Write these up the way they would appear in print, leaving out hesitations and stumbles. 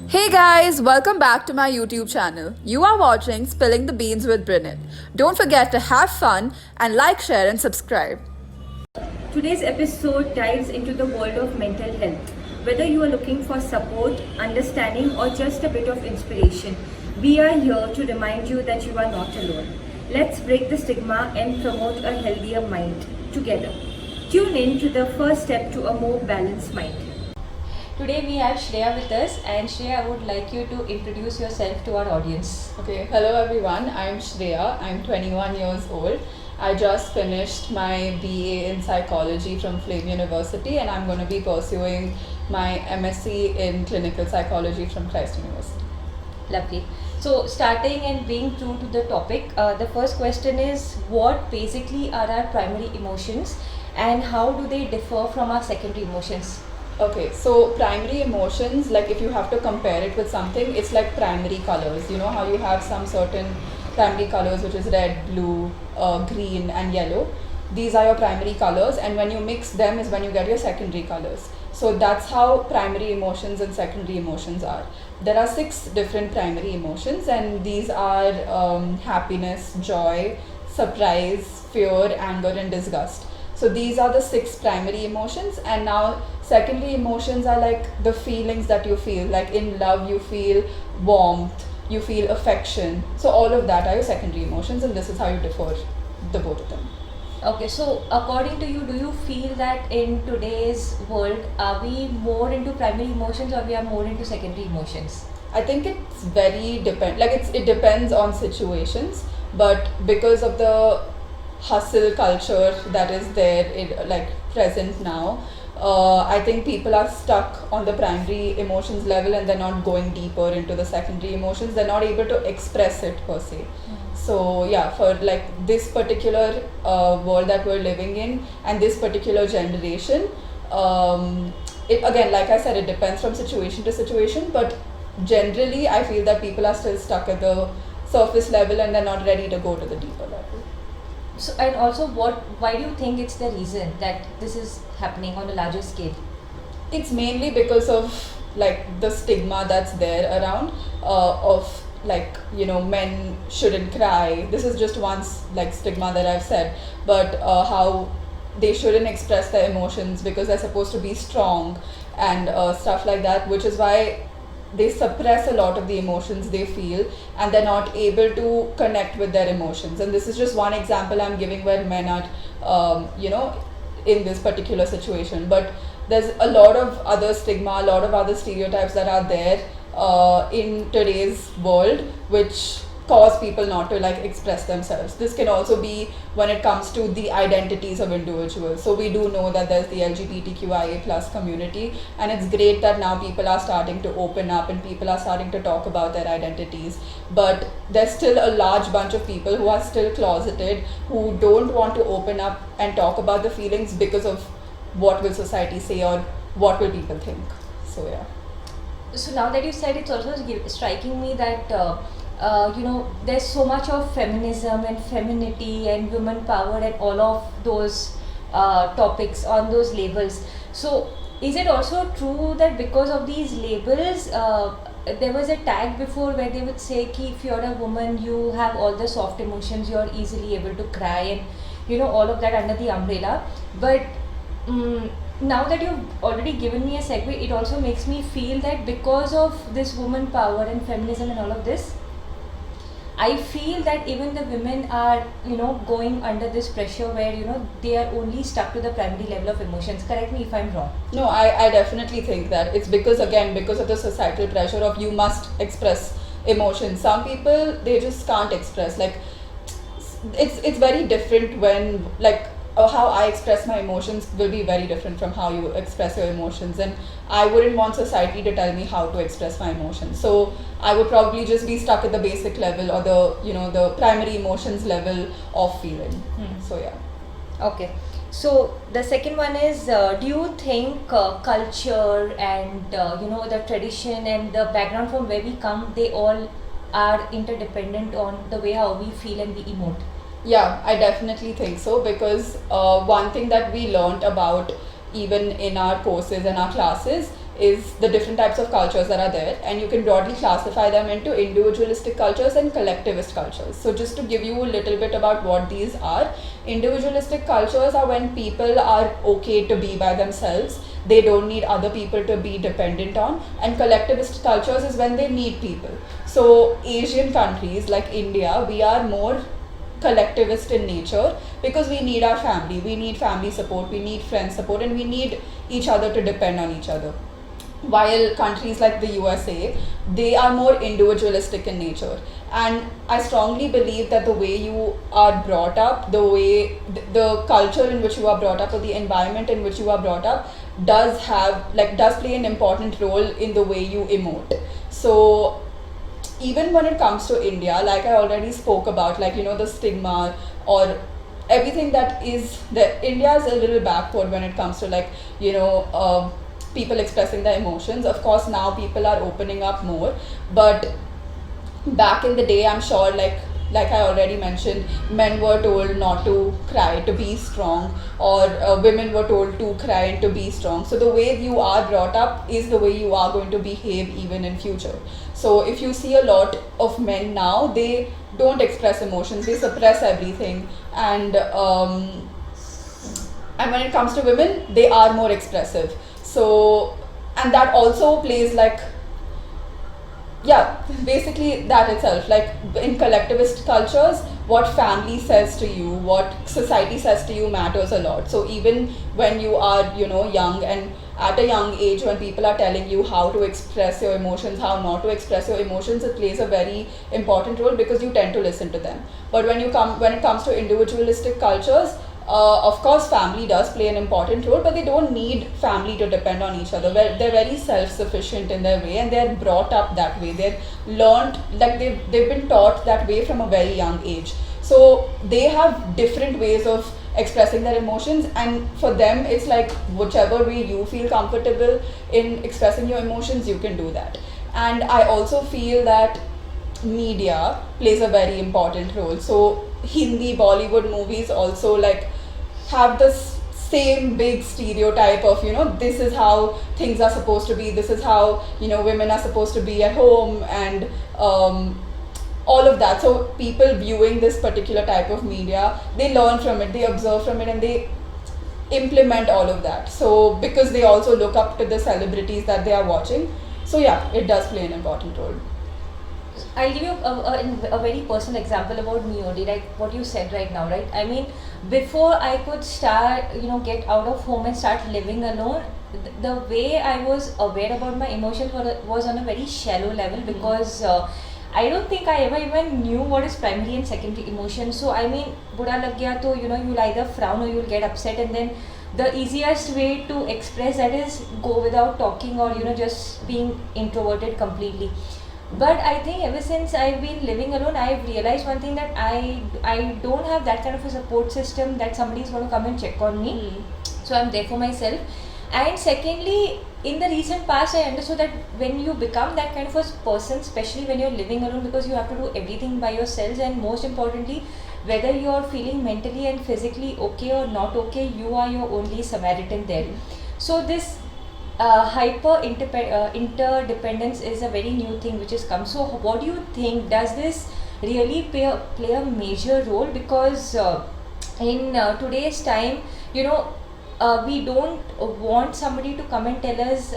Hey guys, welcome back to my YouTube channel. You are watching Spilling the Beans with Brynit. Don't forget to have fun and like, share, and subscribe. Today's episode dives into the world of mental health. Whether you are looking for support, understanding, or just a bit of inspiration, we are here to remind you that you are not alone. Let's break the stigma and promote a healthier mind together. Tune in to the first step to a more balanced mind. Today we have Shreya with us, and Shreya, I would like you to introduce yourself to our audience. Okay, hello everyone. I'm Shreya. I'm 21 years old. I just finished my BA in psychology from Flame University, and I'm going to be pursuing my MSc in clinical psychology from Christ University. Lovely. So, starting and being true to the topic, the first question is what basically are our primary emotions and how do they differ from our secondary emotions? Okay, so primary emotions, like if you have to compare it with something, it's like primary colors. You know how you have some certain primary colors, which is red, blue, green, and yellow. These are your primary colors, and when you mix them is when you get your secondary colors. So that's how primary emotions and secondary emotions are. There are 6 different primary emotions, and these are happiness, joy, surprise, fear, anger, and disgust. So these are the 6 primary emotions, and now secondary emotions are like the feelings that you feel. Like in love, you feel warmth, you feel affection. So all of that are your secondary emotions, and this is how you differ the both of them. Okay, so according to you, do you feel that in today's world, are we more into primary emotions or we are more into secondary emotions? I think it's very it depends on situations, but because of the hustle culture that is there like present now, I think people are stuck on the primary emotions level and they're not going deeper into the secondary emotions. They're not able to express it per se. So yeah, for like this particular world that we're living in and this particular generation, it again, like I said, it depends from situation to situation, but generally I feel that people are still stuck at the surface level and they're not ready to go to the deeper level. So, and also, why do you think it's the reason that this is happening on a larger scale? It's mainly because of like the stigma that's there around, of like, you know, men shouldn't cry. This is just one like stigma that I've said, but how they shouldn't express their emotions because they're supposed to be strong and stuff like that, which is why they suppress a lot of the emotions they feel and they're not able to connect with their emotions. And this is just one example I'm giving where men are in this particular situation, but there's a lot of other stigma, a lot of other stereotypes that are there in today's world which cause people not to like express themselves. This can also be when it comes to the identities of individuals. So we do know that there's the LGBTQIA plus community, and it's great that now people are starting to open up and people are starting to talk about their identities, but there's still a large bunch of people who are still closeted, who don't want to open up and talk about the feelings because of what will society say or what will people think. So yeah. So now that you said, it's also striking me that there's so much of feminism and femininity and women power and all of those topics on those labels. So is it also true that because of these labels, there was a tag before where they would say ki if you're a woman, you have all the soft emotions, you're easily able to cry, and all of that under the umbrella. But now that you've already given me a segue, it also makes me feel that because of this woman power and feminism and all of this, I feel that even the women are, going under this pressure where, they are only stuck to the primary level of emotions. Correct me if I'm wrong. No, I definitely think that it's because of the societal pressure of you must express emotions. Some people, they just can't express. Like, it's very different when like how I express my emotions will be very different from how you express your emotions, and I wouldn't want society to tell me how to express my emotions. So I would probably just be stuck at the basic level or the primary emotions level of feeling. So yeah. Okay. So the second one is, do you think culture and the tradition and the background from where we come, they all are interdependent on the way how we feel and we emote? Yeah, I definitely think so, because one thing that we learned about even in our courses and our classes is the different types of cultures that are there, and you can broadly classify them into individualistic cultures and collectivist cultures. So just to give you a little bit about what these are, individualistic cultures are when people are okay to be by themselves, they don't need other people to be dependent on, and collectivist cultures is when they need people. So Asian countries like India, we are more collectivist in nature because we need our family, we need family support, we need friend support, and we need each other to depend on each other. While countries like the USA, they are more individualistic in nature. And I strongly believe that the way you are brought up, the way the culture in which you are brought up, or the environment in which you are brought up, does play an important role in the way you emote. So even when it comes to India, like I already spoke about, like, the stigma or everything that is that India is a little backward when it comes to, like, people expressing their emotions. Of course, now people are opening up more, but back in the day, I'm sure, like I already mentioned, men were told not to cry, to be strong, or women were told to cry and to be strong. So the way you are brought up is the way you are going to behave even in future. So if you see a lot of men now, they don't express emotions, they suppress everything, and when it comes to women, they are more expressive. So, and that also plays, like, yeah, basically that itself, like in collectivist cultures, what family says to you, what society says to you matters a lot. So even when you are, young, and at a young age, when people are telling you how to express your emotions, how not to express your emotions, it plays a very important role because you tend to listen to them. But when it comes to individualistic cultures, of course, family does play an important role, but they don't need family to depend on each other. They're very self-sufficient in their way, and they're brought up that way. They're learned, like they've been taught that way from a very young age. So they have different ways of expressing their emotions, and for them, it's like whichever way you feel comfortable in expressing your emotions, you can do that. And I also feel that media plays a very important role. So Hindi Bollywood movies also, like, have this same big stereotype of, this is how things are supposed to be, this is how, women are supposed to be at home, and all of that. So people viewing this particular type of media, they learn from it, they observe from it, and they implement all of that. So because they also look up to the celebrities that they are watching. So yeah, it does play an important role. I'll give you a very personal example about me only, like what you said right now, right? I mean, before I could start, get out of home and start living alone, the way I was aware about my emotions was on a very shallow level, because I don't think I ever even knew what is primary and secondary emotion. So I mean, बुरा लग गया तो you'll either frown or you'll get upset, and then the easiest way to express that is go without talking, or just being introverted completely. But I think ever since I've been living alone, I've realized one thing, that I don't have that kind of a support system that somebody's going to come and check on me. So I'm there for myself. And secondly, in the recent past, I understood that when you become that kind of a person, especially when you're living alone, because you have to do everything by yourselves, and most importantly, whether you're feeling mentally and physically okay or not okay, you are your only Samaritan there. So this interdependence is a very new thing which has come. So what do you think, does this really play a major role? Because in today's time, we don't want somebody to come and tell us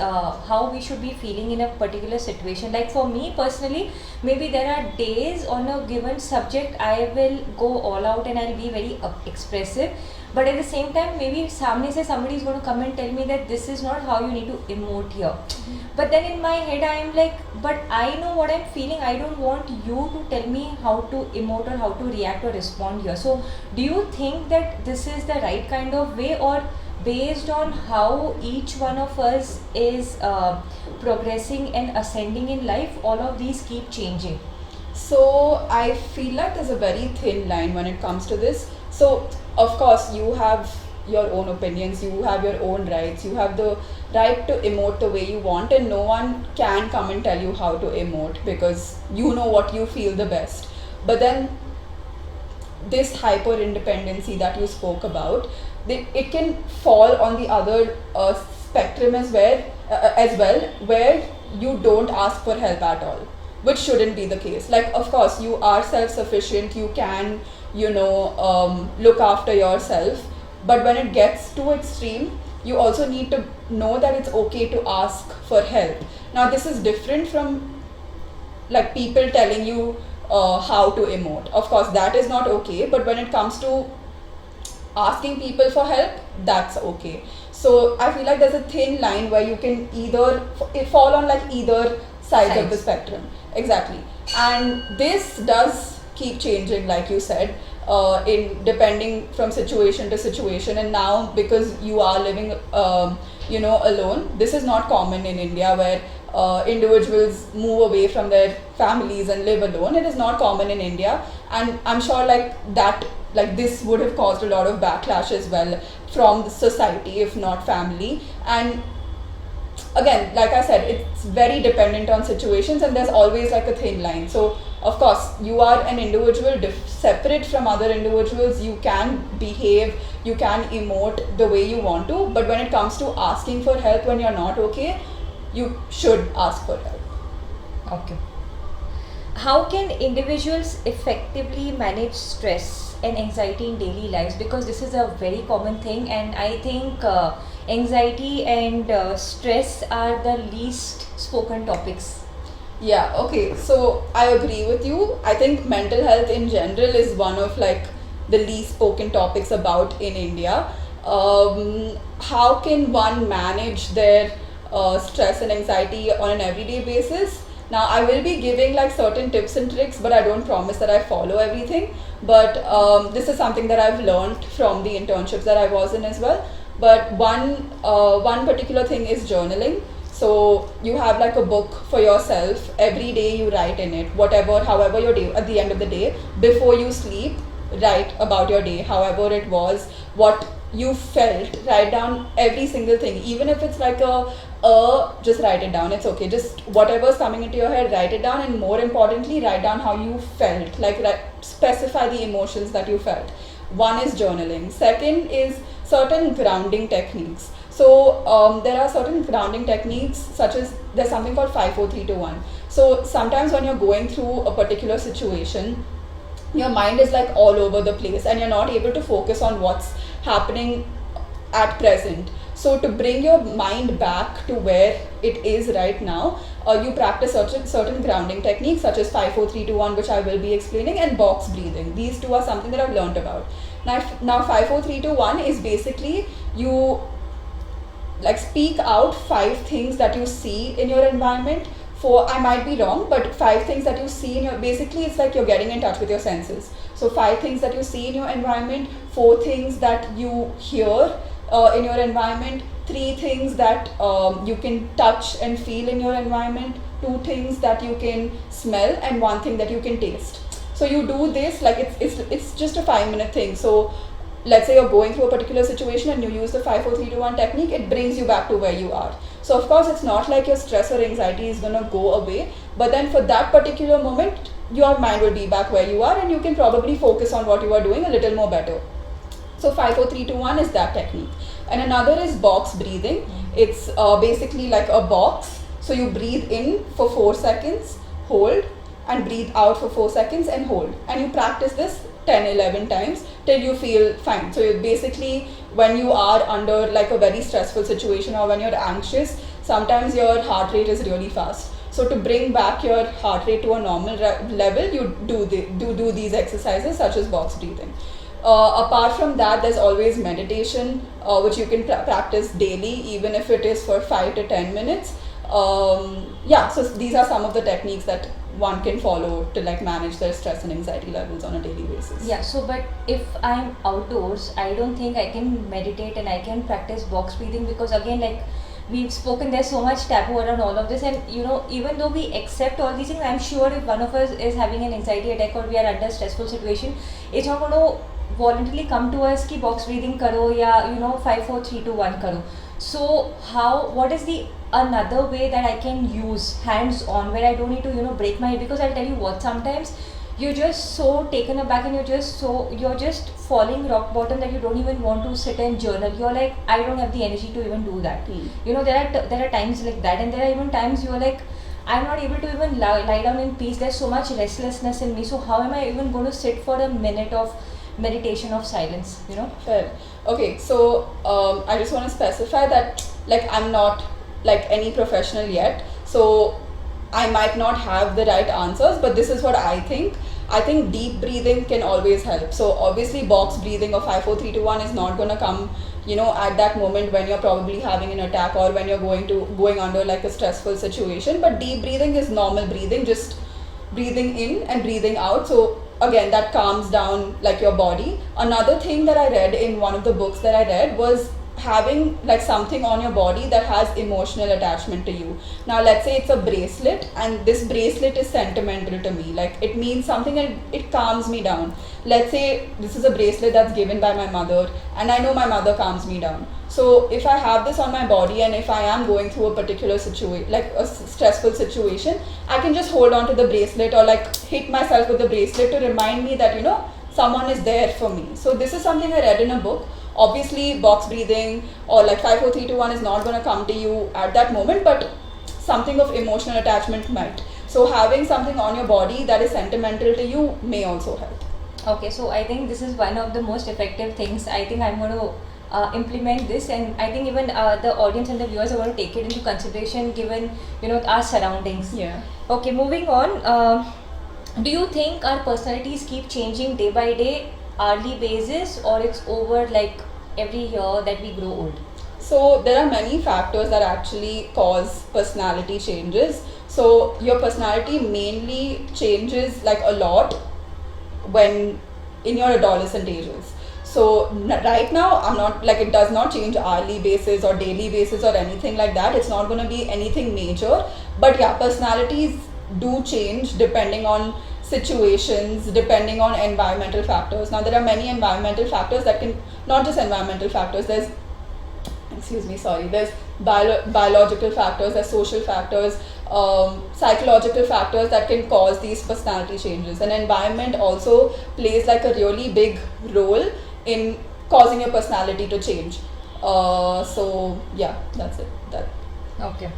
how we should be feeling in a particular situation. Like for me personally, maybe there are days on a given subject I will go all out and I'll be very expressive, but at the same time, maybe samne se somebody is going to come and tell me that this is not how you need to emote here. But then in my head I am like, but I know what I'm feeling, I don't want you to tell me how to emote or how to react or respond here. So do you think that this is the right kind of way, or based on how each one of us is progressing and ascending in life, all of these keep changing? So I feel like there's a very thin line when it comes to this. So of course you have your own opinions, you have your own rights, you have the right to emote the way you want, and no one can come and tell you how to emote because you know what you feel the best. But then this hyper independency that you spoke about, it can fall on the other spectrum as where as well, where you don't ask for help at all, which shouldn't be the case. Like, of course, you are self-sufficient, you can, look after yourself, but when it gets too extreme, you also need to know that it's okay to ask for help. Now, this is different from like people telling you how to emote. Of course, that is not okay, but when it comes to asking people for help, that's okay. So I feel like there's a thin line where you can either fall on like either sides of the Sides. spectrum. Exactly. And this does keep changing, like you said, in depending from situation to situation. And now, because you are living alone, this is not common in India, where individuals move away from their families and live alone. It is not common in India, and I'm sure like this would have caused a lot of backlash as well from the society, if not family. And again, like I said, it's very dependent on situations, and there's always like a thin line. So of course, you are an individual separate from other individuals. You can behave, you can emote the way you want to, but when it comes to asking for help when you're not okay, you should ask for help. Okay. How can individuals effectively manage stress and anxiety in daily lives? Because this is a very common thing, and I think anxiety and stress are the least spoken topics. Yeah, okay. So I agree with you. I think mental health in general is one of like the least spoken topics about in India. How can one manage their stress and anxiety on an everyday basis? Now, I will be giving like certain tips and tricks, but I don't promise that I follow everything. But this is something that I've learned from the internships that I was in as well. But one particular thing is journaling. So you have like a book for yourself. Every day you write in it, whatever, however your day, at the end of the day, before you sleep, write about your day, however it was, what you felt. Write down every single thing, even if it's like just write it down. It's okay. Just whatever's coming into your head, write it down, and more importantly, write down how you felt. Like specify the emotions that you felt. One is journaling. Second is certain grounding techniques. So there are certain grounding techniques, such as there's something called 5 4 3 2 1. So sometimes when you're going through a particular situation, your mind is like all over the place, and you're not able to focus on what's happening at present. So to bring your mind back to where it is right now, you practice certain grounding techniques, such as 5 4 3 2 1, which I will be explaining, and box breathing. These two are something that I've learned about. Now 5 4 3 2 1 is basically you like speak out 5 things that you see in your environment. For, I might be wrong, but 5 things that you see in your, basically it's like you're getting in touch with your senses. So 5 things that you see in your environment, 4 things that you hear in your environment, 3 things that you can touch and feel in your environment, 2 things that you can smell, and 1 thing that you can taste. So you do this like it's just a 5-minute thing. So let's say you're going through a particular situation and you use the 5 4 3 2 1 technique, it brings you back to where you are. So of course, it's not like your stress or anxiety is gonna go away, but then for that particular moment, your mind will be back where you are, and you can probably focus on what you are doing a little more better. So 5 4 3 2 1 is that technique. And another is box breathing. It's basically like a box. So you breathe in for 4 seconds, hold, and breathe out for 4 seconds and hold. And you practice this 10 11 times till you feel fine. So you basically, when you are under like a very stressful situation, or when you're anxious, sometimes your heart rate is really fast. So to bring back your heart rate to a normal level, you do these exercises, such as box breathing. Apart from that, there's always meditation, which you can practice daily, even if it is for 5 to 10 minutes. So these are some of the techniques that one can follow to like manage their stress and anxiety levels on a daily basis. Yeah, so but if I'm outdoors, I don't think I can meditate and I can practice box breathing, because again, like we've spoken, there's so much taboo around all of this, and even though we accept all these things, I'm sure if one of us is having an anxiety attack or we are under a stressful situation, it's not going to voluntarily come to us ki box breathing karo, ya 5 4 3 2 1 karo. So what is the another way that I can use hands on, where I don't need to break my head? Because I'll tell you what, sometimes you're just so taken aback and you're just falling rock bottom that you don't even want to sit and journal. You're like, I don't have the energy to even do that. You know, there are times like that, and there are even times you're like, I'm not able to even lie down in peace. There's so much restlessness in me. So how am I even going to sit for a minute of meditation of silence? You know. Fair. Okay, so I just want to specify that like I'm not like any professional yet, so I might not have the right answers, but this is what I think. I think deep breathing can always help. So obviously box breathing or 5 4 3 2 1 is not going to come, you know, at that moment when you're probably having an attack or when you're going under like a stressful situation. But deep breathing is normal breathing, just breathing in and breathing out. So again, that calms down like your body. Another thing that I read in one of the books that I read was having like something on your body that has emotional attachment to you. Now let's say it's a bracelet, and this bracelet is sentimental to me, like it means something and it calms me down. Let's say this is a bracelet that's given by my mother, and I know my mother calms me down. So if I have this on my body and if I am going through a particular situation, like a stressful situation, I can just hold on to the bracelet or like hit myself with the bracelet to remind me that, you know, someone is there for me. So this is something I read in a book. Obviously box breathing or like 5 4 3 2 1 is not going to come to you at that moment, but something of emotional attachment might. So having something on your body that is sentimental to you may also help. Okay, so I think this is one of the most effective things. I think I'm going to implement this, and I think even the audience and the viewers are going to take it into consideration given, you know, our surroundings. Yeah. Okay, moving on. Do you think our personalities keep changing day by day, hourly basis, or it's over like every year that we grow old? So there are many factors that actually cause personality changes. So your personality mainly changes like a lot when in your adolescent ages. So right now I'm not like, it does not change hourly basis or daily basis or anything like that. It's not going to be anything major, but yeah, personalities do change depending on situations, depending on environmental factors. Now there are many environmental factors that can, not just environmental factors, there's there's biological factors, there's social factors, psychological factors that can cause these personality changes. And environment also plays like a really big role in causing your personality to change. So yeah, that's it. Okay.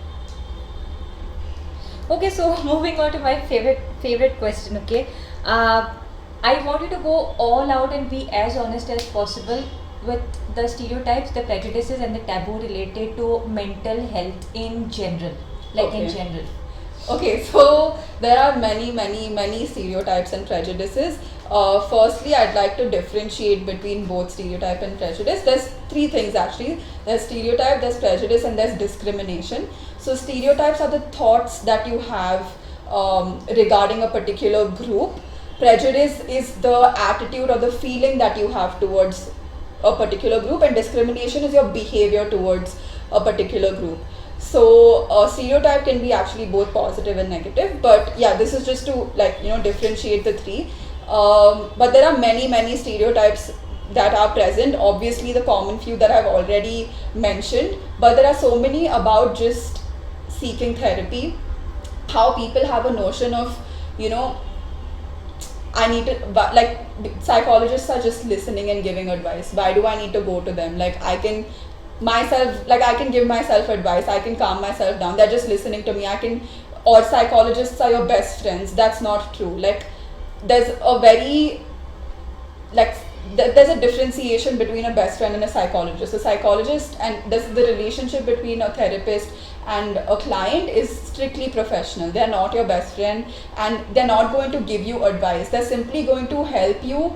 Okay, so moving on to my favorite question. Okay, I want you to go all out and be as honest as possible with the stereotypes, the prejudices, and the taboo related to mental health in general. Like in Okay. general. Okay, so there are many stereotypes and prejudices. Firstly, I'd like to differentiate between both stereotype and prejudice. There's three things actually. There's stereotype, there's prejudice, and there's discrimination. So stereotypes are the thoughts that you have regarding a particular group. Prejudice is the attitude or the feeling that you have towards a particular group, and discrimination is your behavior towards a particular group. So stereotype can be actually both positive and negative, but yeah, this is just to like, you know, differentiate the three. But there are many stereotypes that are present. Obviously the common few that I've already mentioned, but there are so many about just seeking therapy, how people have a notion of, you know, I need to, but like psychologists are just listening and giving advice. Why do I need to go to them? Like I can give myself advice, I can calm myself down. They're just listening to me. Or psychologists are your best friends. That's not true. Like there's a very like there's a differentiation between a best friend and a psychologist. A psychologist, and this the relationship between a therapist and a client is strictly professional. They're not your best friend, and they're not going to give you advice. They're simply going to help you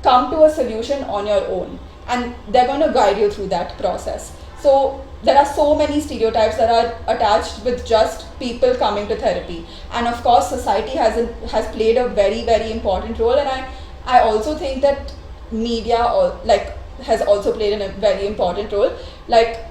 come to a solution on your own, and they're going to guide you through that process. So there are so many stereotypes that are attached with just people coming to therapy, and of course society has played a very important role. And I also think that media has also played a very important role. Like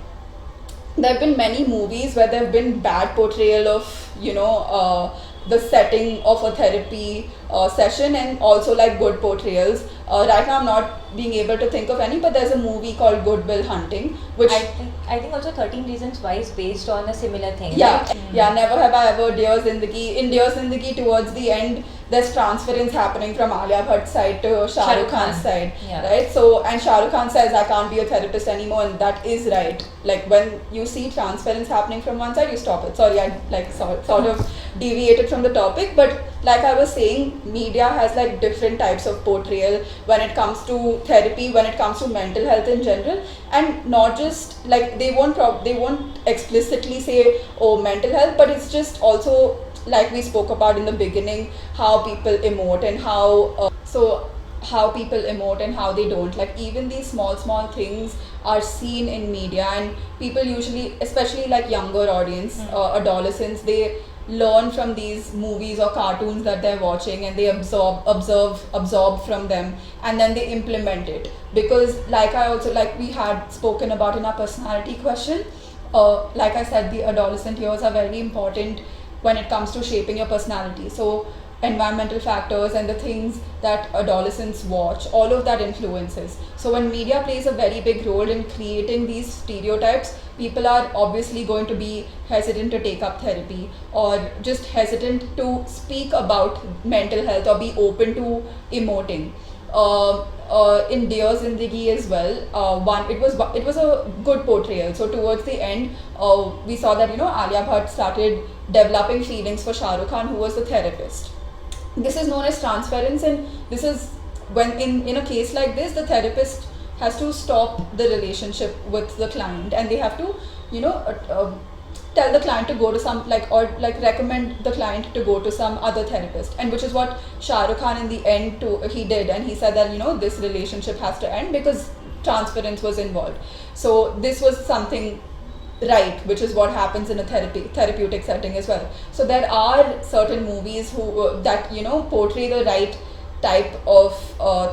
there have been many movies where there have been bad portrayal of, you know, the setting of a therapy session, and also like good portrayals. Right now I'm not being able to think of any, but there's a movie called Good Will Hunting, which I think also 13 Reasons Why is based on a similar thing. yeah, Right? yeah, Never Have I Ever, Dear Zindagi. In Dear Zindagi, towards the end, there's transference happening from Alia Bhatt's side to Shah Shah Rukh Rukh Khan's Khan. side, Yeah. right? So, and Shah Rukh Khan says, I can't be a therapist anymore, and that is right. Like, when you see transference happening from one side, you stop it. Sorry, I like sort of deviated from the topic, but like I was saying, media has like different types of portrayal when it comes to therapy, when it comes to mental health in general, and not just like they won't explicitly say, oh, mental health, but it's just also like we spoke about in the beginning, how people emote and how people emote and how they don't. Like, even these small things are seen in media, and people usually, especially like younger audience, adolescents, they learn from these movies or cartoons that they're watching, and they absorb from them, and then they implement it. Because like I also, like we had spoken about in our personality question, like I said, the adolescent years are very important when it comes to shaping your personality. So environmental factors and the things that adolescents watch, all of that influences. So when media plays a very big role in creating these stereotypes, people are obviously going to be hesitant to take up therapy, or just hesitant to speak about mental health or be open to emoting. In Dear Zindagi as well, it was a good portrayal. So towards the end, we saw that Alia Bhatt started developing feelings for Shah Rukh Khan, who was the therapist. This is known as transference, and this is when in a case like this, the therapist has to stop the relationship with the client, and they have to tell the client to go to some recommend the client to go to some other therapist, and which is what Shah Rukh Khan in the end he did, and he said that this relationship has to end because transference was involved. So this was something right, which is what happens in a therapeutic setting as well. So there are certain movies that portray the right type of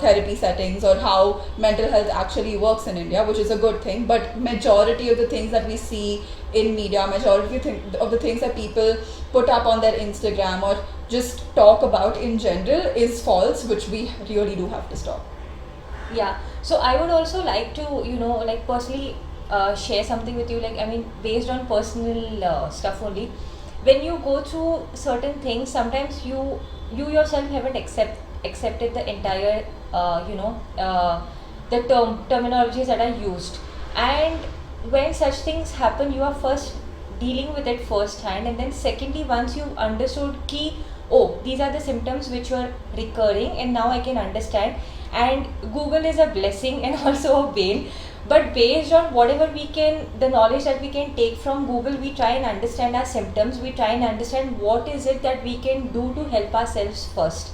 therapy settings, or how mental health actually works in India, which is a good thing. But majority of the things that we see in media, majority of the things that people put up on their Instagram or just talk about in general is false, which we really do have to stop. Yeah. So I would also like to, like personally share something with you. Like, I mean, based on personal stuff only. When you go through certain things, sometimes you yourself haven't accepted the entire, the terminologies that are used. And when such things happen, you are first dealing with it firsthand, and then secondly, once you've understood key, oh, these are the symptoms which were recurring, and now I can understand. And Google is a blessing and also a bane, but based on whatever the knowledge that we can take from Google, we try and understand our symptoms, we try and understand what is it that we can do to help ourselves first.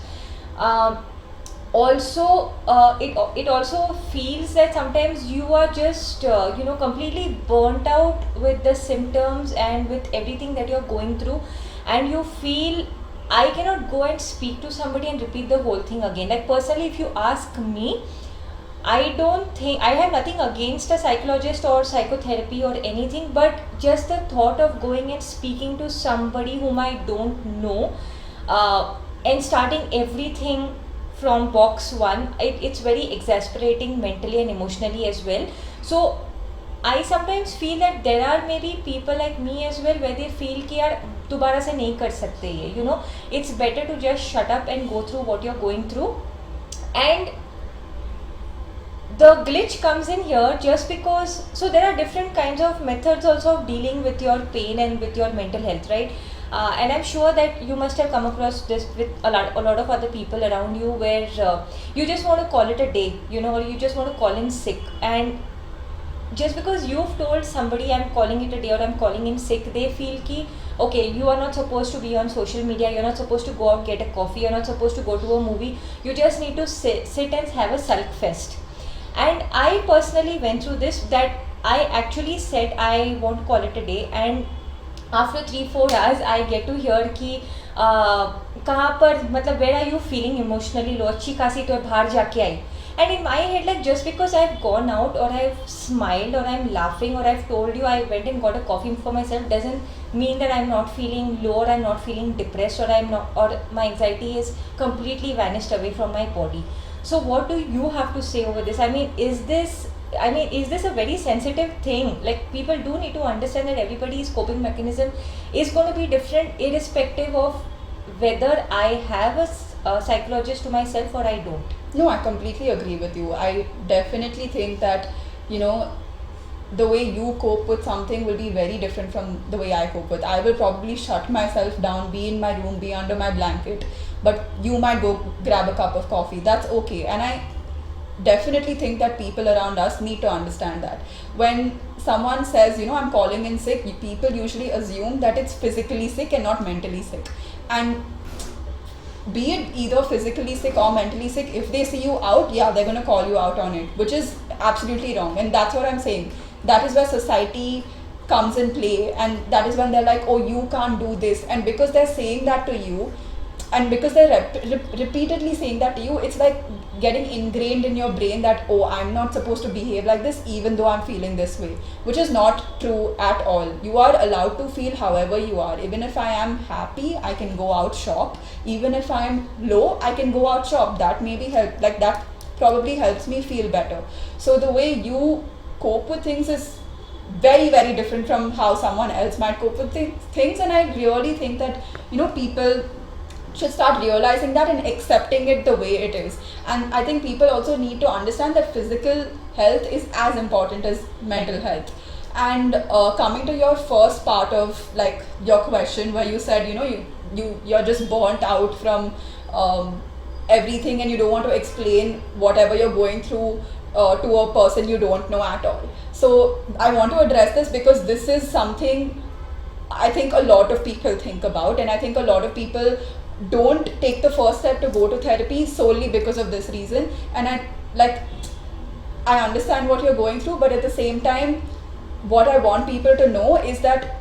Also, it also feels that sometimes you are just completely burnt out with the symptoms and with everything that you're going through, and you feel, I cannot go and speak to somebody and repeat the whole thing again. Like, personally, if you ask me, I don't think, I have nothing against a psychologist or psychotherapy or anything, but just the thought of going and speaking to somebody whom I don't know, and starting everything from box one, it's very exasperating mentally and emotionally as well. So I sometimes feel that there are maybe people like me as well, where they feel कि यार दोबारा से नहीं कर सकते ये, it's better to just shut up and go through what you're going through. And the glitch comes in here just because, so there are different kinds of methods also of dealing with your pain and with your mental health, right? And I'm sure that you must have come across this with a lot of other people around you, where you just want to call it a day, or you just want to call in sick. And just because you've told somebody I'm calling it a day or I'm calling in sick, they feel ki, okay, you are not supposed to be on social media, you're not supposed to go out, get a coffee, you're not supposed to go to a movie, you just need to sit and have a sulk fest. And I personally went through this, that I actually said I want to call it a day, and after 3-4 hours I get to hear कि कहाँ पर, मतलब where are you feeling emotionally low, अच्छी खासी तो बाहर जाके आई. And in my head, like, just because I've gone out or I've smiled or I'm laughing or I've told you I went and got a coffee for myself doesn't mean that I'm not feeling low or I'm not feeling depressed or my anxiety is completely vanished away from my body. So what do you have to say over this? I mean, is this a very sensitive thing? Like, people do need to understand that everybody's coping mechanism is going to be different irrespective of whether I have a psychologist to myself or I don't. No, I completely agree with you. I definitely think that, you know, the way you cope with something will be very different from the way I cope with. I will probably shut myself down, be in my room, be under my blanket, but you might go grab a cup of coffee. That's okay. And I definitely think that people around us need to understand that. When someone says, I'm calling in sick, people usually assume that it's physically sick and not mentally sick. And be it either physically sick or mentally sick, if they see you out, yeah, they're going to call you out on it, which is absolutely wrong. And that's what I'm saying. That is where society comes in play, and that is when they're like, oh, you can't do this. And because they're saying that to you, and because they're repeatedly saying that to you, it's like getting ingrained in your brain that, oh, I'm not supposed to behave like this even though I'm feeling this way, which is not true at all. You are allowed to feel however you are. Even if I am happy, I can go out shop. Even if I'm low, I can go out shop. That maybe help, like that probably helps me feel better. So the way you cope with things is very, very different from how someone else might cope with things. And I really think that, people should start realizing that and accepting it the way it is. And I think people also need to understand that physical health is as important as mental health. And coming to your first part of like your question, where you said, you're just burnt out from everything, and you don't want to explain whatever you're going through to a person you don't know at all. So I want to address this because this is something I think a lot of people think about, and I think a lot of people don't take the first step to go to therapy solely because of this reason. And I understand what you're going through, but at the same time, what I want people to know is that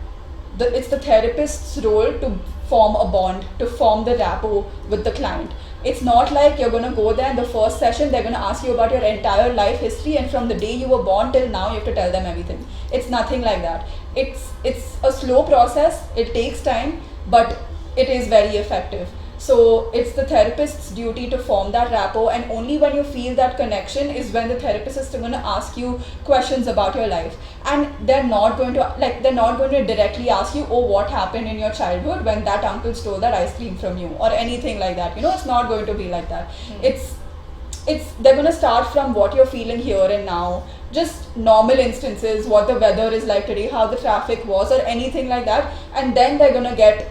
it's the therapist's role to form a bond, to form the rapport with the client. It's not like you're going to go there in the first session, they're going to ask you about your entire life history, and from the day you were born till now you have to tell them everything. It's nothing like that. It's a slow process, it takes time, but it is very effective. So it's the therapist's duty to form that rapport, and only when you feel that connection is when the therapist is going to ask you questions about your life. And they're not going to directly ask you, oh, what happened in your childhood when that uncle stole that ice cream from you, or anything like that. It's not going to be like that. They're going to start from what you're feeling here and now, just normal instances, what the weather is like today, how the traffic was, or anything like that. And then they're going to get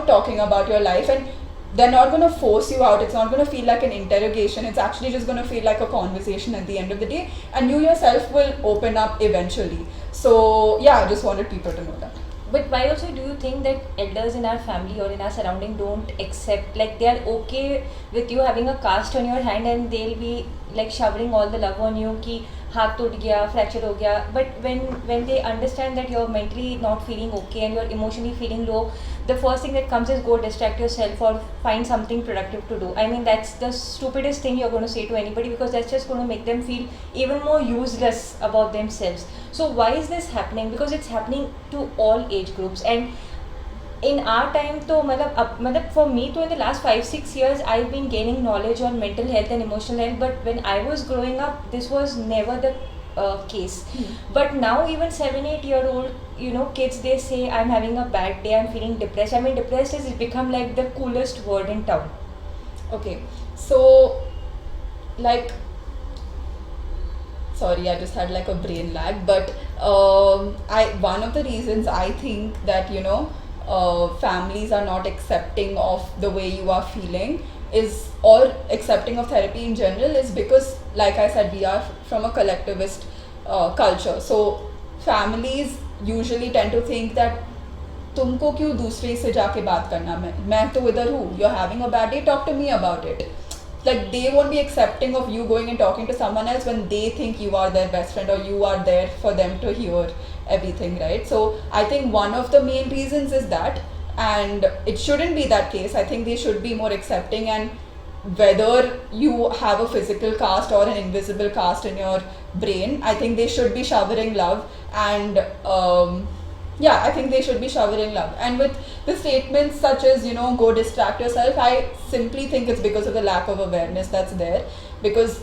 talking about your life, and they're not going to force you out. It's not going to feel like an interrogation. It's actually just going to feel like a conversation at the end of the day, and you yourself will open up eventually. So yeah, I just wanted people to know that. But why also do you think that elders in our family or in our surrounding don't accept, like they are okay with you having a cast on your hand and they'll be like showering all the love on you ki हाथ टूट गया, fracture हो गया, but when they understand that you're mentally not feeling okay and you're emotionally feeling low, the first thing that comes is go distract yourself or find something productive to do. I mean, that's the stupidest thing you're going to say to anybody, because that's just going to make them feel even more useless about themselves. So why is this happening? Because it's happening to all age groups. And in our time, तो मतलब for me, तो in the last 5-6 years, I've been gaining knowledge on mental health and emotional health. But when I was growing up, this was never the case. But now even 7-8-year-old, kids, they say I'm having a bad day, I'm feeling depressed. I mean, depressed has become like the coolest word in town. Okay, so like, sorry, I just had like a brain lag, but one of the reasons I think that families are not accepting of the way you are feeling is, or accepting of therapy in general, is because, like I said, we are from a collectivist culture. So families usually tend to think that तुमको क्यों दूसरे से जाके बात करना, मैं तो इधर हूँ, you're having a bad day, talk to me about it. Like, they won't be accepting of you going and talking to someone else when they think you are their best friend, or you are there for them to hear everything, right? So I think one of the main reasons is that, and it shouldn't be that case. I think they should be more accepting, and whether you have a physical cast or an invisible cast in your brain, I think they should be showering love. And I think they should be showering love. And with the statements such as, go distract yourself, I simply think it's because of the lack of awareness that's there. Because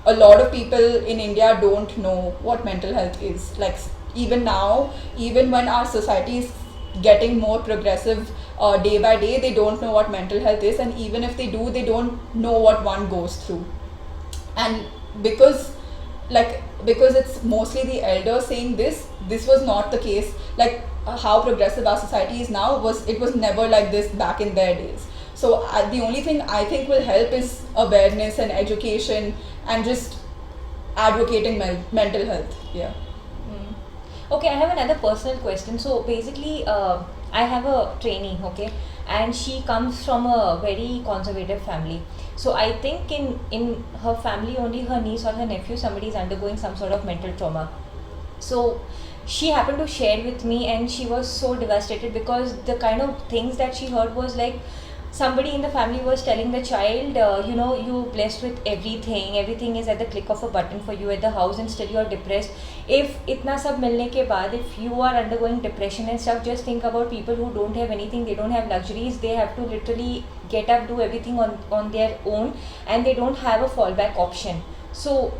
a lot of people in India don't know what mental health is. Like, even now, even when our society is getting more progressive day by day. They don't know what mental health is, and even if they do, they don't know what one goes through. And because because it's mostly the elders saying this was not the case. Like how progressive our society is now, was never like this back in their days. So the only thing I think will help is awareness and education, and just advocating mental health. Yeah. Okay, I have another personal question. So basically, I have a trainee, okay, and she comes from a very conservative family. So I think in her family only her niece or her nephew, somebody is undergoing some sort of mental trauma. So she happened to share with me, and she was so devastated because the kind of things that she heard was like somebody in the family was telling the child, you blessed with everything is at the click of a button for you at the house, and still you are depressed. If itna sab milne ke baad, if you are undergoing depression and stuff, just think about people who don't have anything, they don't have luxuries, they have to literally get up, do everything on their own, and they don't have a fallback option. So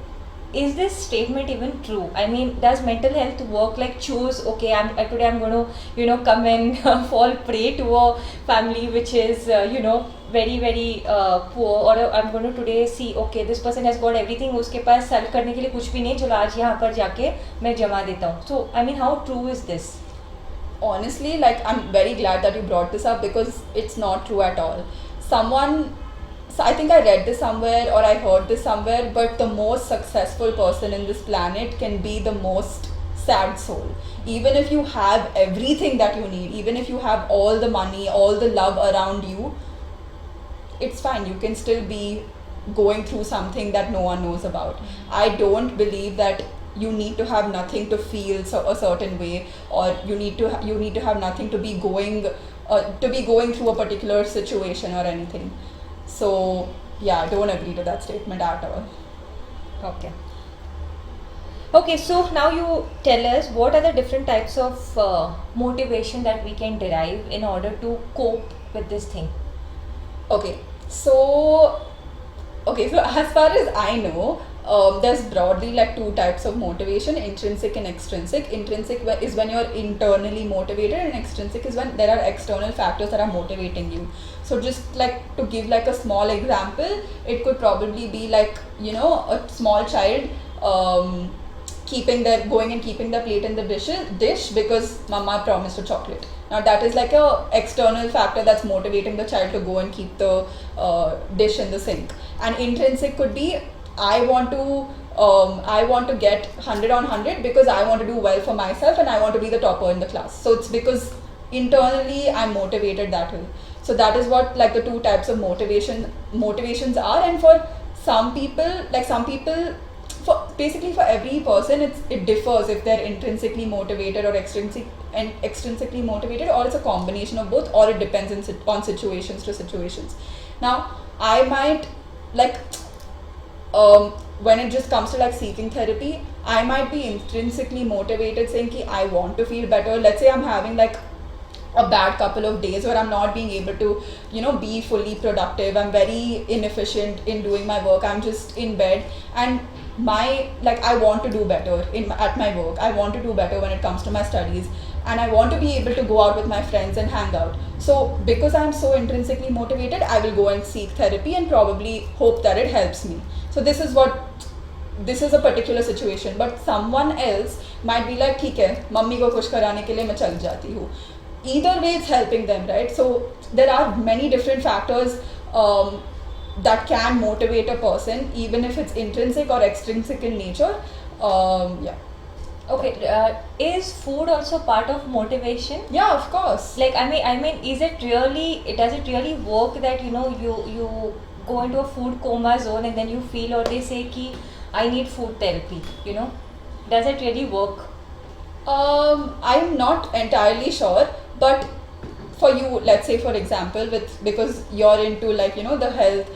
is this statement even true? I mean, does mental health work like choose, okay, today I'm going to come and fall prey to a family which is very very poor, or I'm going to today see, okay, this person has got everything, uske paas solve karne ke liye kuch bhi nahi, chalo aaj yahan par jaake main jama deta hu. So I mean, how true is this? Honestly, like, I'm very glad that you brought this up, because it's not true at all. I think I read this somewhere, or I heard this somewhere, but the most successful person in this planet can be the most sad soul. Even if you have everything that you need, even if you have all the money, all the love around you, it's fine. You can still be going through something that no one knows about. I don't believe that you need to have nothing to feel a certain way, or you need to have nothing to be going through a particular situation or anything. So yeah, I don't agree to that statement at all. Okay, so now you tell us, what are the different types of motivation that we can derive in order to cope with this thing? Okay, so as far as I know, there's broadly like two types of motivation: intrinsic and extrinsic. Intrinsic is when you're internally motivated, and extrinsic is when there are external factors that are motivating you. So just like to give like a small example, it could probably be like, a small child keeping the plate in the dish because mama promised a chocolate. Now that is like a external factor that's motivating the child to go and keep the dish in the sink. And intrinsic could be, I want to get 100 on 100 because I want to do well for myself and I want to be the topper in the class. So it's because internally I'm motivated that way. So that is what like the two types of motivations are. And for some people, for every person, it differs if they're intrinsically motivated or extrinsically motivated, or it's a combination of both, or it depends on situations to situations. Now I might when it just comes to like seeking therapy, I might be intrinsically motivated saying ki I want to feel better. Let's say I'm having like a bad couple of days where I'm not being able to be fully productive, I'm very inefficient in doing my work, I'm just in bed, and I want to do better at my work, I want to do better when it comes to my studies, and I want to be able to go out with my friends and hang out. So because I'm so intrinsically motivated, I will go and seek therapy and probably hope that it helps me. So this is a particular situation. But someone else might be like, ठीक है, mummy को खुश कराने के लिए मैं चल जाती हूँ. Either way it's helping them, right? So there are many different factors that can motivate a person, even if it's intrinsic or extrinsic in nature. Okay, is food also part of motivation? Yeah, of course. Like I mean, does it really work that you go into a food coma zone and then you feel, or they say ki I need food therapy, does it really work? I'm not entirely sure, but for you, let's say for example, because you're into like the health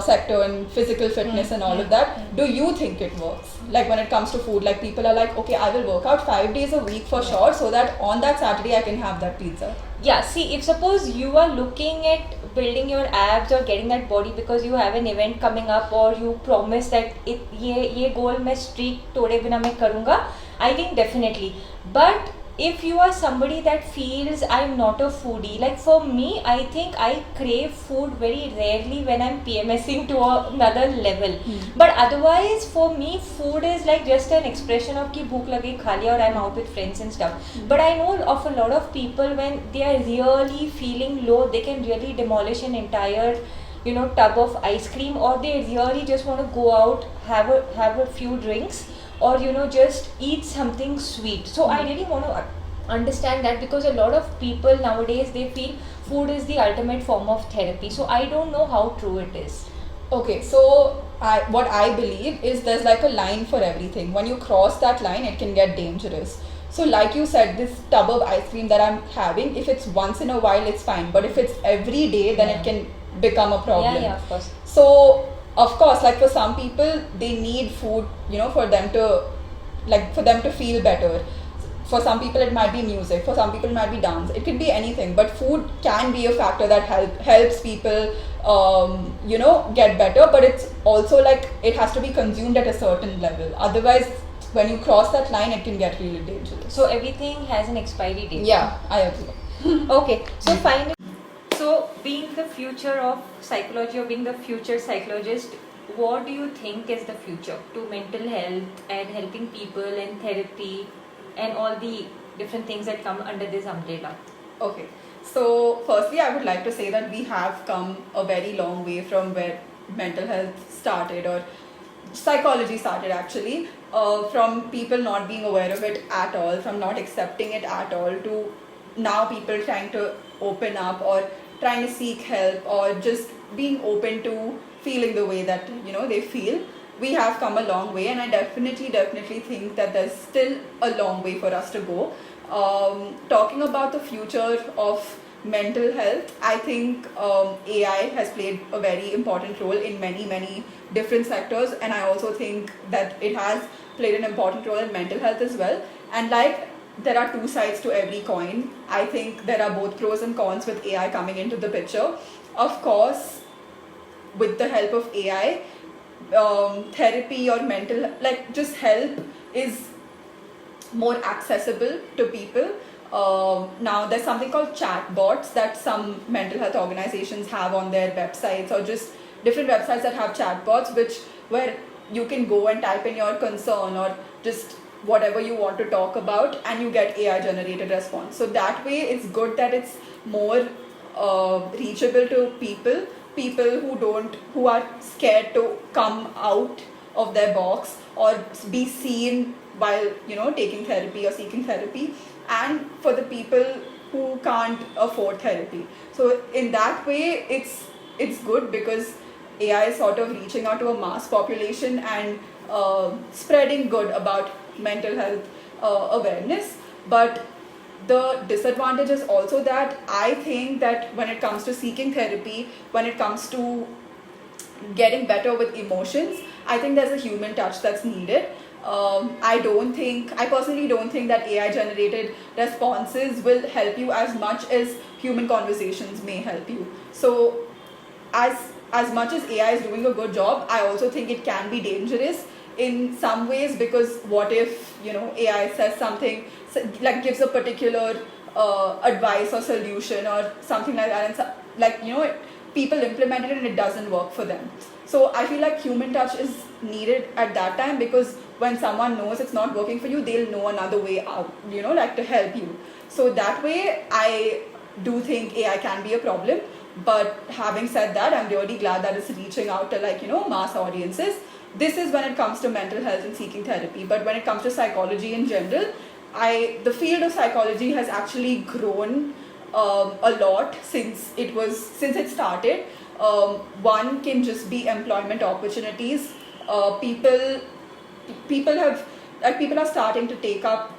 sector and physical fitness and all of that, do you think it works? Like when it comes to food, like people are like, okay, I will work out 5 days a week for sure, so that on that Saturday I can have that pizza. Yeah, see, if suppose you are looking at building your abs or getting that body because you have an event coming up, or you promise that ये goal मैं streak तोड़े बिना मैं करूँगा, I think definitely. But if you are somebody that feels I'm not a foodie, like for me, I think I crave food very rarely when I'm PMSing to another level. But otherwise, for me, food is like just an expression of ki bhook lage kha liya, or I'm out with friends and stuff. But I know of a lot of people when they are really feeling low, they can really demolish an entire tub of ice cream, or they really just want to go out, have a few drinks, or just eat something sweet. So I really want to understand that, because a lot of people nowadays, they feel food is the ultimate form of therapy. So I don't know how true it is. Okay, so what I believe is there's like a line for everything. When you cross that line, it can get dangerous. So, like you said, this tub of ice cream that I'm having, if it's once in a while, it's fine. But if it's every day, then it can become a problem. Yeah, of course. So, of course, like for some people, they need food, for them to feel better. For some people, it might be music. For some people, it might be dance. It could be anything. But food can be a factor that helps people, get better. But it's also like it has to be consumed at a certain level. Otherwise, when you cross that line, it can get really dangerous. So everything has an expiry date. Yeah, I agree. Okay, so finally, so being the future of psychology, or being the future psychologist, what do you think is the future to mental health and helping people and therapy and all the different things that come under this umbrella? Okay, so firstly, I would like to say that we have come a very long way from where mental health started, or psychology started actually, from people not being aware of it at all, from not accepting it at all, to now people trying to open up, or trying to seek help, or just being open to feeling the way that they feel. We have come a long way, and I definitely think that there's still a long way for us to go. Talking about the future of mental health, I think AI has played a very important role in many different sectors, and I also think that it has played an important role in mental health as well. And like there are two sides to every coin, I think there are both pros and cons with AI coming into the picture. Of course, with the help of AI, therapy or mental, like just help, is more accessible to people. Now there's something called chatbots that some mental health organizations have on their websites, or just different websites that have chatbots, where you can go and type in your concern, or just whatever you want to talk about, and you get AI generated response. So that way it's good that it's more reachable to people who are scared to come out of their box, or be seen while taking therapy or seeking therapy, and for the people who can't afford therapy. So in that way, it's good, because AI is sort of reaching out to a mass population, and spreading good about mental health awareness. But the disadvantage is also that I think that when it comes to seeking therapy, when it comes to getting better with emotions, I think there's a human touch that's needed. I personally don't think that AI generated responses will help you as much as human conversations may help you. So as much as AI is doing a good job, I also think it can be dangerous in some ways, because what if AI says something, like gives a particular advice or solution or something like that, and people implement it and it doesn't work for them. So I feel like human touch is needed at that time, because when someone knows it's not working for you, they'll know another way out, like to help you. So that way, I do think AI can be a problem. But having said that, I'm really glad that it's reaching out to mass audiences. This is when it comes to mental health and seeking therapy. But when it comes to psychology in general, the field of psychology has actually grown a lot since it started. One can just be employment opportunities. People are starting to take up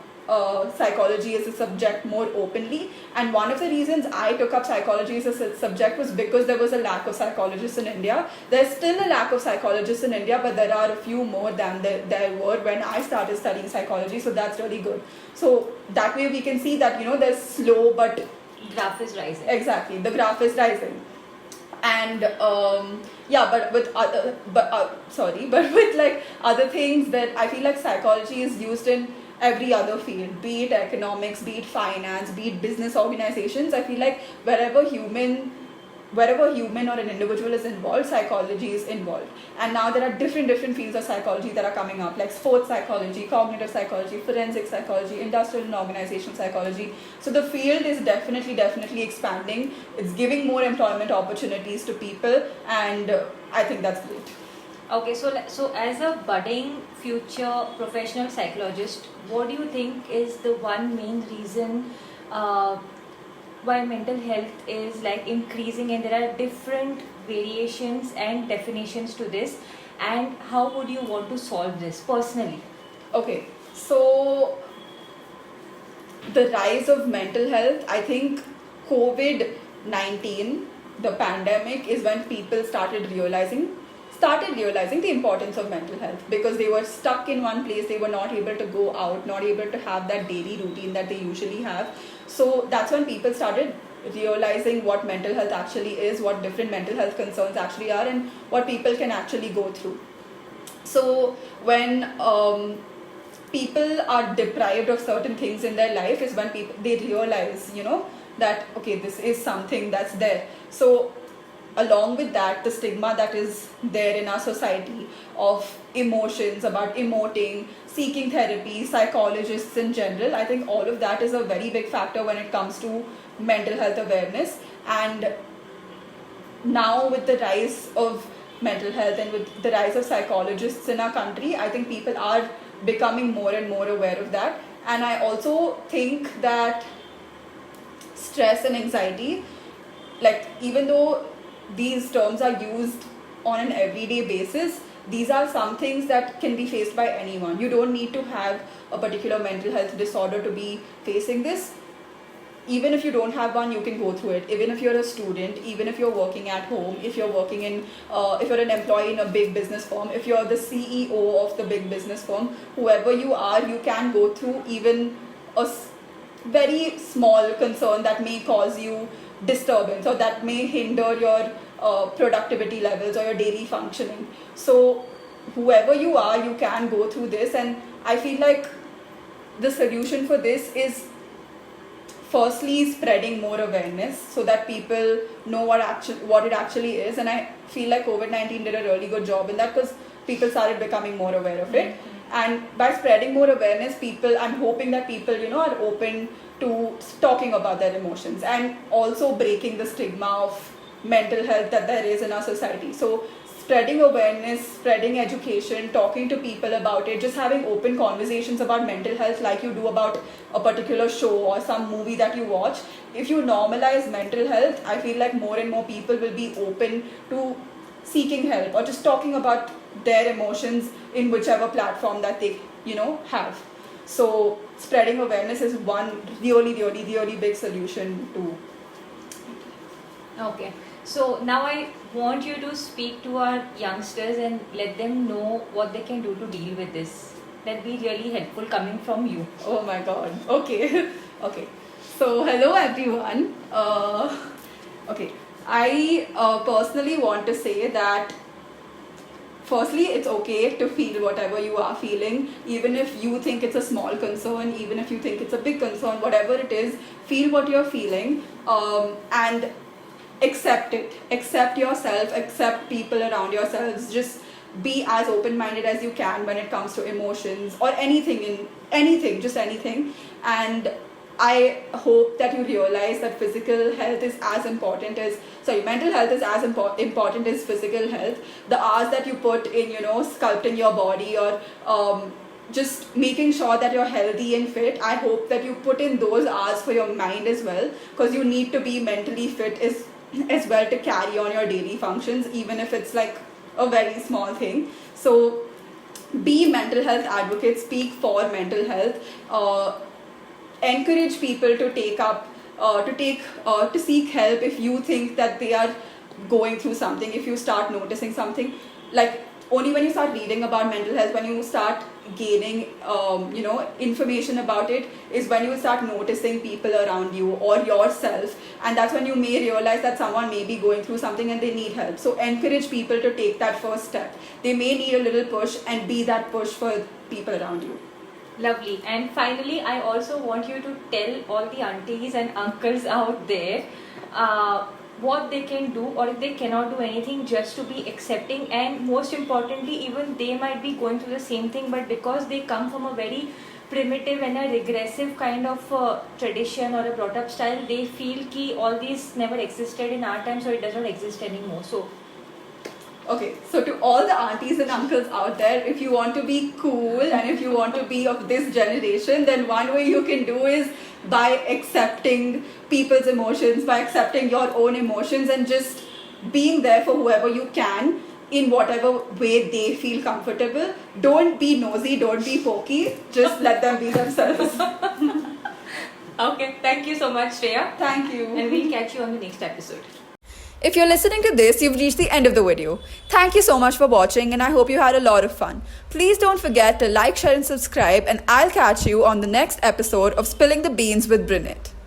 psychology as a subject more openly, and one of the reasons I took up psychology as a subject was because there was a lack of psychologists in India. There's still a lack of psychologists in India, but there are a few more than there were when I started studying psychology, so that's really good. So that way we can see that there's slow, but graph is rising. Exactly, the graph is rising. And but with with like other things that I feel like psychology is used in every other field, be it economics, be it finance, be it business organizations. I feel like wherever human or an individual is involved, psychology is involved. And now there are different fields of psychology that are coming up, like sports psychology, cognitive psychology, forensic psychology, industrial and organizational psychology. So the field is definitely expanding. It's giving more employment opportunities to people, and I think that's great. Okay, so as a budding future professional psychologist, what do you think is the one main reason why mental health is like increasing, and there are different variations and definitions to this, and how would you want to solve this personally? Okay, so the rise of mental health, I think COVID-19, the pandemic, is when people started realizing the importance of mental health, because they were stuck in one place. They were not able to go out, not able to have that daily routine that they usually have. So that's when people started realizing what mental health actually is, what different mental health concerns actually are, and what people can actually go through. So when people are deprived of certain things in their life, is when they realize, that okay, this is something that's there. So along with that, the stigma that is there in our society of emotions, about emoting, seeking therapy, psychologists in general, I think all of that is a very big factor when it comes to mental health awareness. And now with the rise of mental health and with the rise of psychologists in our country, I think people are becoming more and more aware of that. And I also think that stress and anxiety, like, even though these terms are used on an everyday basis, these are some things that can be faced by anyone. You don't need to have a particular mental health disorder to be facing this. Even if you don't have one, you can go through it. Even if you're a student, even if you're working at home, if you're working in, if you're an employee in a big business firm, if you're the CEO of the big business firm, whoever you are, you can go through even a very small concern that may cause you disturbance, or that may hinder your productivity levels or your daily functioning. So whoever you are, you can go through this. And I feel like the solution for this is firstly spreading more awareness, so that people know what it actually is. And I feel like COVID-19 did a really good job in that, because people started becoming more aware of it. And by spreading more awareness, I'm hoping that people, are open to talking about their emotions, and also breaking the stigma of mental health that there is in our society. So spreading awareness, spreading education, talking to people about it, just having open conversations about mental health like you do about a particular show or some movie that you watch. If you normalize mental health, I feel like more and more people will be open to seeking help, or just talking about their emotions in whichever platform that they have. So spreading awareness is one really big solution to. Okay, so now I want you to speak to our youngsters and let them know what they can do to deal with this. That'd be really helpful coming from you. Oh my god. Okay. Okay. So hello everyone. Okay. I personally want to say that firstly, it's okay to feel whatever you are feeling, even if you think it's a small concern, even if you think it's a big concern, whatever it is, feel what you're feeling, and accept it. Accept yourself, accept people around yourselves. Just be as open-minded as you can when it comes to emotions or anything, just anything. And I hope that you realize that mental health is as important as physical health. The hours that you put in, sculpting your body, or just making sure that you're healthy and fit, I hope that you put in those hours for your mind as well, because you need to be mentally fit as well to carry on your daily functions, even if it's like a very small thing. So be mental health advocates, speak for mental health, encourage people to to seek help if you think that they are going through something. If you start noticing something, like only when you start reading about mental health, when you start gaining information about it, is when you start noticing people around you or yourself, and that's when you may realize that someone may be going through something and they need help. So encourage people to take that first step. They may need a little push, and be that push for people around you. Lovely. And finally, I also want you to tell all the aunties and uncles out there what they can do, or if they cannot do anything, just to be accepting. And most importantly, even they might be going through the same thing, but because they come from a very primitive and a regressive kind of tradition or a brought up style, they feel ki all these never existed in our time, so it does not exist anymore. So Okay, so to all the aunties and uncles out there, if you want to be cool and if you want to be of this generation, then one way you can do is by accepting people's emotions, by accepting your own emotions, and just being there for whoever you can in whatever way they feel comfortable. Don't be nosy, don't be pokey, just let them be themselves. okay, thank you so much, Shreya, Thank you. and we'll catch you on the next episode. If you're listening to this, you've reached the end of the video. Thank you so much for watching, and I hope you had a lot of fun. Please don't forget to like, share and subscribe, and I'll catch you on the next episode of Spilling the Beans with Brynette.